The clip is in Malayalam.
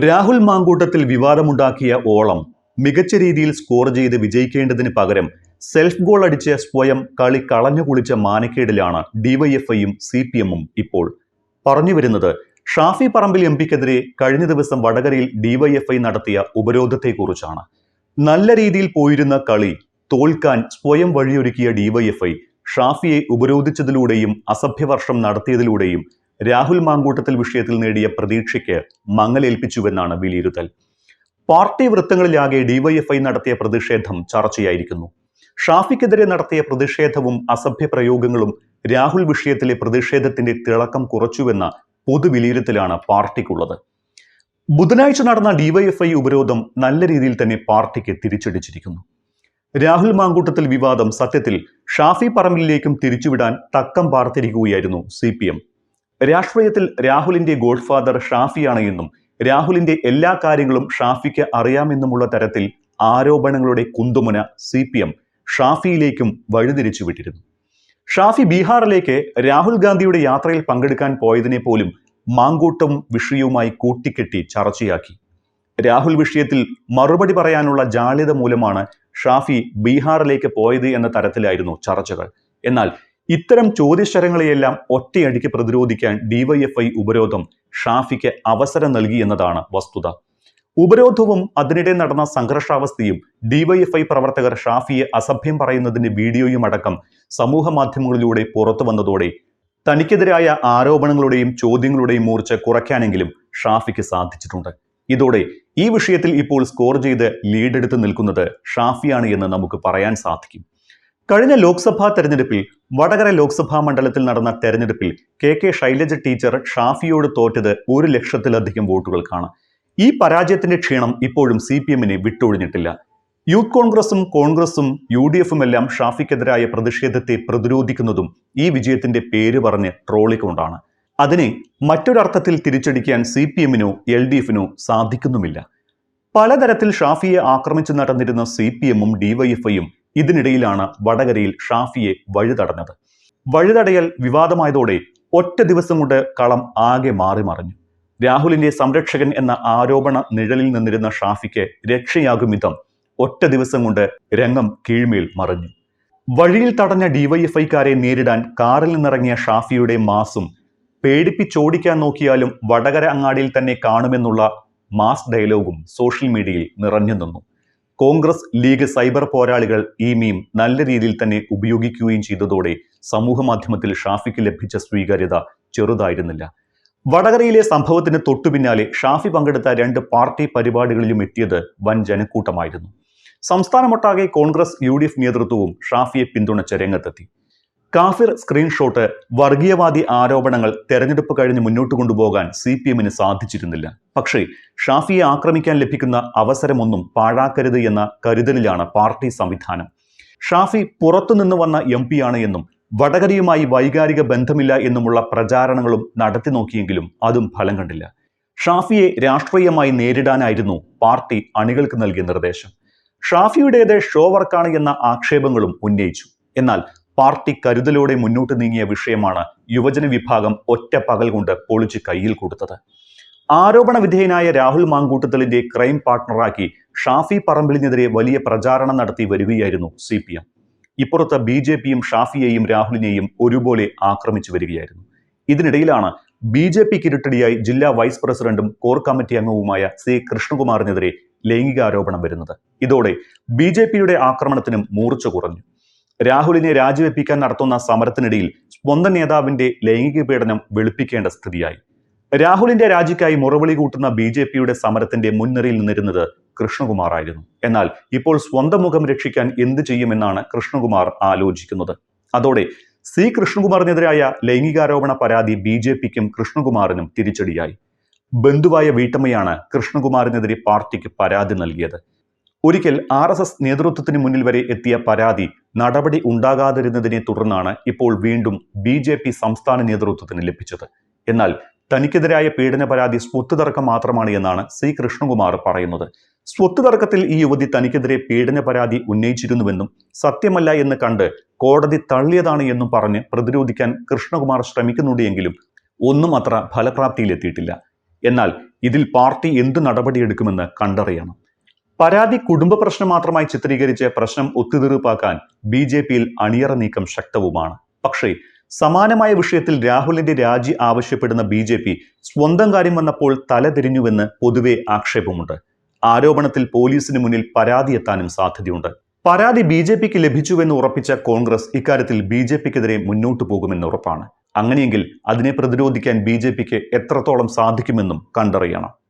രാഹുൽ മാങ്കൂട്ടത്തിൽ വിവാദമുണ്ടാക്കിയ ഓളം മികച്ച രീതിയിൽ സ്കോർ ചെയ്ത് വിജയിക്കേണ്ടതിന് പകരം സെൽഫ് ഗോൾ അടിച്ച് സ്വയം കളി കളഞ്ഞു കുളിച്ച മാനക്കേടിലാണ് ഡിവൈഎഫ്ഐയും CPM-ഉം ഇപ്പോൾ. പറഞ്ഞു വരുന്നത് ഷാഫി പറമ്പിൽ എംപിക്കെതിരെ കഴിഞ്ഞ ദിവസം വടകരയിൽ ഡിവൈഎഫ്ഐ നടത്തിയ ഉപരോധത്തെക്കുറിച്ചാണ്. നല്ല രീതിയിൽ പോയിരുന്ന കളി തോൽക്കാൻ സ്വയം വഴിയൊരുക്കിയ ഡിവൈഎഫ്ഐ ഷാഫിയെ ഉപരോധിച്ചതിലൂടെയും അസഭ്യവർഷം നടത്തിയതിലൂടെയും രാഹുൽ മാങ്കൂട്ടത്തിൽ വിഷയത്തിൽ നേടിയ പ്രതീക്ഷയ്ക്ക് മങ്ങലേൽപ്പിച്ചുവെന്നാണ് വിലയിരുത്തൽ. പാർട്ടി വൃത്തങ്ങളിലാകെ ഡിവൈഎഫ്ഐ നടത്തിയ പ്രതിഷേധം ചർച്ചയായിരിക്കുന്നു. ഷാഫിക്കെതിരെ നടത്തിയ പ്രതിഷേധവും അസഭ്യ പ്രയോഗങ്ങളും രാഹുൽ വിഷയത്തിലെ പ്രതിഷേധത്തിന്റെ തിളക്കം കുറച്ചുവെന്ന പൊതുവിലയിരുത്തലാണ് പാർട്ടിക്കുള്ളത്. ബുധനാഴ്ച നടന്ന ഡിവൈഎഫ്ഐ ഉപരോധം നല്ല രീതിയിൽ തന്നെ പാർട്ടിക്ക് തിരിച്ചടിച്ചിരിക്കുന്നു. രാഹുൽ മാങ്കൂട്ടത്തിൽ വിവാദം സത്യത്തിൽ ഷാഫി പറമ്പിലേക്കും തിരിച്ചുവിടാൻ തക്കം പാർത്തിരിക്കുകയായിരുന്നു CPM. രാഷ്ട്രീയത്തിൽ രാഹുലിന്റെ ഗോഡ്ഫാദർ ഷാഫിയാണ് എന്നും രാഹുലിന്റെ എല്ലാ കാര്യങ്ങളും ഷാഫിക്ക് അറിയാമെന്നുമുള്ള തരത്തിൽ ആരോപണങ്ങളുടെ കുന്തുമുന CPM ഷാഫിയിലേക്കും വഴിതിരിച്ചു വിട്ടിരുന്നു. ഷാഫി ബീഹാറിലേക്ക് രാഹുൽ ഗാന്ധിയുടെ യാത്രയിൽ പങ്കെടുക്കാൻ പോയതിനെ പോലും മാങ്കൂട്ടം വിഷയവുമായി കൂട്ടിക്കെട്ടി ചർച്ചയാക്കി. രാഹുൽ വിഷയത്തിൽ മറുപടി പറയാനുള്ള ജാള്യത മൂലമാണ് ഷാഫി ബീഹാറിലേക്ക് പോയത് എന്ന തരത്തിലായിരുന്നു ചർച്ചകൾ. എന്നാൽ ഇത്തരം ചോദ്യശരങ്ങളെയെല്ലാം ഒറ്റയടിക്ക് പ്രതിരോധിക്കാൻ ഡിവൈഎഫ്ഐ ഉപരോധം ഷാഫിക്ക് അവസരം നൽകി എന്നതാണ് വസ്തുത. ഉപരോധവും അതിനിടെ നടന്ന സംഘർഷാവസ്ഥയും ഡിവൈഎഫ്ഐ പ്രവർത്തകർ ഷാഫിയെ അസഭ്യം പറയുന്നതിന്റെ വീഡിയോയും അടക്കം സമൂഹ മാധ്യമങ്ങളിലൂടെ പുറത്തു വന്നതോടെ തനിക്കെതിരായ ആരോപണങ്ങളുടെയും ചോദ്യങ്ങളുടെയും മൂർച്ച കുറയ്ക്കാനെങ്കിലും ഷാഫിക്ക് സാധിച്ചിട്ടുണ്ട്. ഇതോടെ ഈ വിഷയത്തിൽ ഇപ്പോൾ സ്കോർ ചെയ്ത് ലീഡെടുത്ത് നിൽക്കുന്നത് ഷാഫിയാണ് എന്ന് നമുക്ക് പറയാൻ സാധിക്കും. കഴിഞ്ഞ ലോക്സഭാ തെരഞ്ഞെടുപ്പിൽ വടകര ലോക്സഭാ മണ്ഡലത്തിൽ നടന്ന തെരഞ്ഞെടുപ്പിൽ KK ശൈലജ ടീച്ചർ ഷാഫിയോട് തോറ്റത് 1 ലക്ഷത്തിലധികം വോട്ടുകൾക്കാണ്. ഈ പരാജയത്തിന്റെ ക്ഷീണം ഇപ്പോഴും CPM-നെ വിട്ടൊഴിഞ്ഞിട്ടില്ല. യൂത്ത് കോൺഗ്രസും UDF-ഉം എല്ലാം ഷാഫിക്കെതിരായ പ്രതിഷേധത്തെ പ്രതിരോധിക്കുന്നതും ഈ വിജയത്തിന്റെ പേര് പറഞ്ഞ് ട്രോളിക്കൊണ്ടാണ്. അതിനെ മറ്റൊരർത്ഥത്തിൽ തിരിച്ചടിക്കാൻ CPM-നോ LDF-നോ സാധിക്കുന്നുമില്ല. പലതരത്തിൽ ഷാഫിയെ ആക്രമിച്ചു നടന്നിരുന്ന CPM-ഉം DYFI-യും ഇതിനിടയിലാണ് വടകരയിൽ ഷാഫിയെ വഴിതടഞ്ഞത്. വഴിതടയൽ വിവാദമായതോടെ ഒറ്റ ദിവസം കൊണ്ട് കളം ആകെ മാറി മറിഞ്ഞു. രാഹുലിന്റെ സംരക്ഷകൻ എന്ന ആരോപണ നിഴലിൽ നിന്നിരുന്ന ഷാഫിക്ക് രക്ഷയാകും വിധം ഒറ്റ ദിവസം കൊണ്ട് രംഗം കീഴ്മേൽ മറിഞ്ഞു. വഴിയിൽ തടഞ്ഞ DYFI-കാരെ നേരിടാൻ കാറിൽ നിന്നിറങ്ങിയ ഷാഫിയുടെ മാസും പേടിപ്പിച്ചോടിക്കാൻ നോക്കിയാലും വടകര അങ്ങാടിയിൽ തന്നെ കാണുമെന്നുള്ള മാസ് ഡയലോഗും സോഷ്യൽ മീഡിയയിൽ നിറഞ്ഞു നിന്നു. കോൺഗ്രസ് ലീഗ് സൈബർ പോരാളികൾ ഈ മീം നല്ല രീതിയിൽ തന്നെ ഉപയോഗിക്കുകയും ചെയ്തതോടെ സമൂഹ മാധ്യമത്തിൽ ഷാഫിക്ക് ലഭിച്ച സ്വീകാര്യത ചെറുതായിരുന്നില്ല. വടകരയിലെ സംഭവത്തിന് തൊട്ടുപിന്നാലെ ഷാഫി പങ്കെടുത്ത 2 പാർട്ടി പരിപാടികളിലും എത്തിയത് വൻ ജനക്കൂട്ടമായിരുന്നു. സംസ്ഥാനമൊട്ടാകെ കോൺഗ്രസ് UDF നേതൃത്വവും ഷാഫിയെ പിന്തുണച്ച് രംഗത്തെത്തി. കാഫിർ സ്ക്രീൻഷോട്ട്, വർഗീയവാദി ആരോപണങ്ങൾ തെരഞ്ഞെടുപ്പ് കഴിഞ്ഞ് മുന്നോട്ട് കൊണ്ടുപോകാൻ CPM-ന് സാധിച്ചിരുന്നില്ല. പക്ഷേ ഷാഫിയെ ആക്രമിക്കാൻ ലഭിക്കുന്ന അവസരമൊന്നും പാഴാക്കരുത് എന്ന കരുതലിലാണ് പാർട്ടി സംവിധാനം. ഷാഫി പുറത്തുനിന്ന് വന്ന MP-യാണ് എന്നും വടകരയുമായി വൈകാരിക ബന്ധമില്ല എന്നുമുള്ള പ്രചാരണങ്ങളും നടത്തി നോക്കിയെങ്കിലും അതും ഫലം കണ്ടില്ല. ഷാഫിയെ രാഷ്ട്രീയമായി നേരിടാനായിരുന്നു പാർട്ടി അണികൾക്ക് നൽകിയ നിർദ്ദേശം. ഷാഫിയുടേത് ഷോ വർക്കാണ് എന്ന ആക്ഷേപങ്ങളും ഉന്നയിച്ചു. എന്നാൽ പാർട്ടി കരുതലോടെ മുന്നോട്ട് നീങ്ങിയ വിഷയമാണ് യുവജന വിഭാഗം ഒറ്റ പകൽ കൊണ്ട് പൊളിച്ച് കയ്യിൽ കൊടുത്തത്. ആരോപണ വിധേയനായ രാഹുൽ മാങ്കൂട്ടത്തലിന്റെ ക്രൈം പാർട്ട്ണറാക്കി ഷാഫി പറമ്പിലിനെതിരെ വലിയ പ്രചാരണം നടത്തി വരികയായിരുന്നു CPM. ഇപ്പുറത്ത് BJP-യും ഷാഫിയെയും രാഹുലിനെയും ഒരുപോലെ ആക്രമിച്ചു വരികയായിരുന്നു. ഇതിനിടയിലാണ് BJP കിരുട്ടടിയായി ജില്ലാ വൈസ് പ്രസിഡന്റും കോർ കമ്മിറ്റി അംഗവുമായ C കൃഷ്ണകുമാറിനെതിരെ ലൈംഗികാരോപണം വരുന്നത്. ഇതോടെ BJP-യുടെ ആക്രമണത്തിനും മൂർച്ച കുറഞ്ഞു. രാഹുലിനെ രാജിവെപ്പിക്കാൻ നടത്തുന്ന സമരത്തിനിടയിൽ സ്വന്തം നേതാവിന്റെ ലൈംഗിക പീഡനം വെളുപ്പിക്കേണ്ട സ്ഥിതിയായി. രാഹുലിന്റെ രാജിക്കായി മുറവിളി കൂട്ടുന്ന BJP-യുടെ സമരത്തിന്റെ മുൻനിരയിൽ നിന്നിരുന്നത് കൃഷ്ണകുമാറായിരുന്നു. എന്നാൽ ഇപ്പോൾ സ്വന്തം മുഖം രക്ഷിക്കാൻ എന്ത് ചെയ്യുമെന്നാണ് കൃഷ്ണകുമാർ ആലോചിക്കുന്നത്. അതോടെ C കൃഷ്ണകുമാറിനെതിരായ ലൈംഗികാരോപണ പരാതി BJP-ക്കും കൃഷ്ണകുമാറിനും തിരിച്ചടിയായി. ബന്ധുവായ വീട്ടമ്മയാണ് കൃഷ്ണകുമാറിനെതിരെ പാർട്ടിക്ക് പരാതി നൽകിയത്. ഒരിക്കൽ RSS നേതൃത്വത്തിന് മുന്നിൽ വരെ എത്തിയ പരാതി നടപടി ഉണ്ടാകാതിരുന്നതിനെ തുടർന്നാണ് ഇപ്പോൾ വീണ്ടും BJP സംസ്ഥാന നേതൃത്വത്തിന് ലഭിച്ചത്. എന്നാൽ തനിക്കെതിരായ പീഡന പരാതി സ്വത്ത് തർക്കം മാത്രമാണ് എന്നാണ് C കൃഷ്ണകുമാർ പറയുന്നത്. സ്വത്ത് തർക്കത്തിൽ ഈ യുവതി തനിക്കെതിരെ പീഡന പരാതി ഉന്നയിച്ചിരുന്നുവെന്നും സത്യമല്ല എന്ന് കണ്ട് കോടതി തള്ളിയതാണ് എന്നും പറഞ്ഞ് പ്രതിരോധിക്കാൻ കൃഷ്ണകുമാർ ശ്രമിക്കുന്നുണ്ടെങ്കിലും ഒന്നും അത്ര ഫലപ്രാപ്തിയിലെത്തിയിട്ടില്ല. എന്നാൽ ഇതിൽ പാർട്ടി എന്ത് നടപടിയെടുക്കുമെന്ന് കണ്ടറിയണം. പരാതി കുടുംബ പ്രശ്നം മാത്രമായി ചിത്രീകരിച്ച് പ്രശ്നം ഒത്തുതീർപ്പാക്കാൻ BJPയിൽ അണിയറ നീക്കം ശക്തവുമാണ്. പക്ഷേ സമാനമായ വിഷയത്തിൽ രാഹുലിന്റെ രാജി ആവശ്യപ്പെടുന്ന BJP സ്വന്തം കാര്യം വന്നപ്പോൾ തലതിരിഞ്ഞുവെന്ന് പൊതുവെ ആക്ഷേപമുണ്ട്. ആരോപണത്തിൽ പോലീസിന് മുന്നിൽ പരാതി എത്താനും സാധ്യതയുണ്ട്. പരാതി BJPക്ക് ലഭിച്ചുവെന്ന് ഉറപ്പിച്ച കോൺഗ്രസ് ഇക്കാര്യത്തിൽ BJPക്കെതിരെ മുന്നോട്ടു പോകുമെന്ന് ഉറപ്പാണ്. അങ്ങനെയെങ്കിൽ അതിനെ പ്രതിരോധിക്കാൻ BJPക്ക് എത്രത്തോളം സാധിക്കുമെന്നും കണ്ടറിയണം.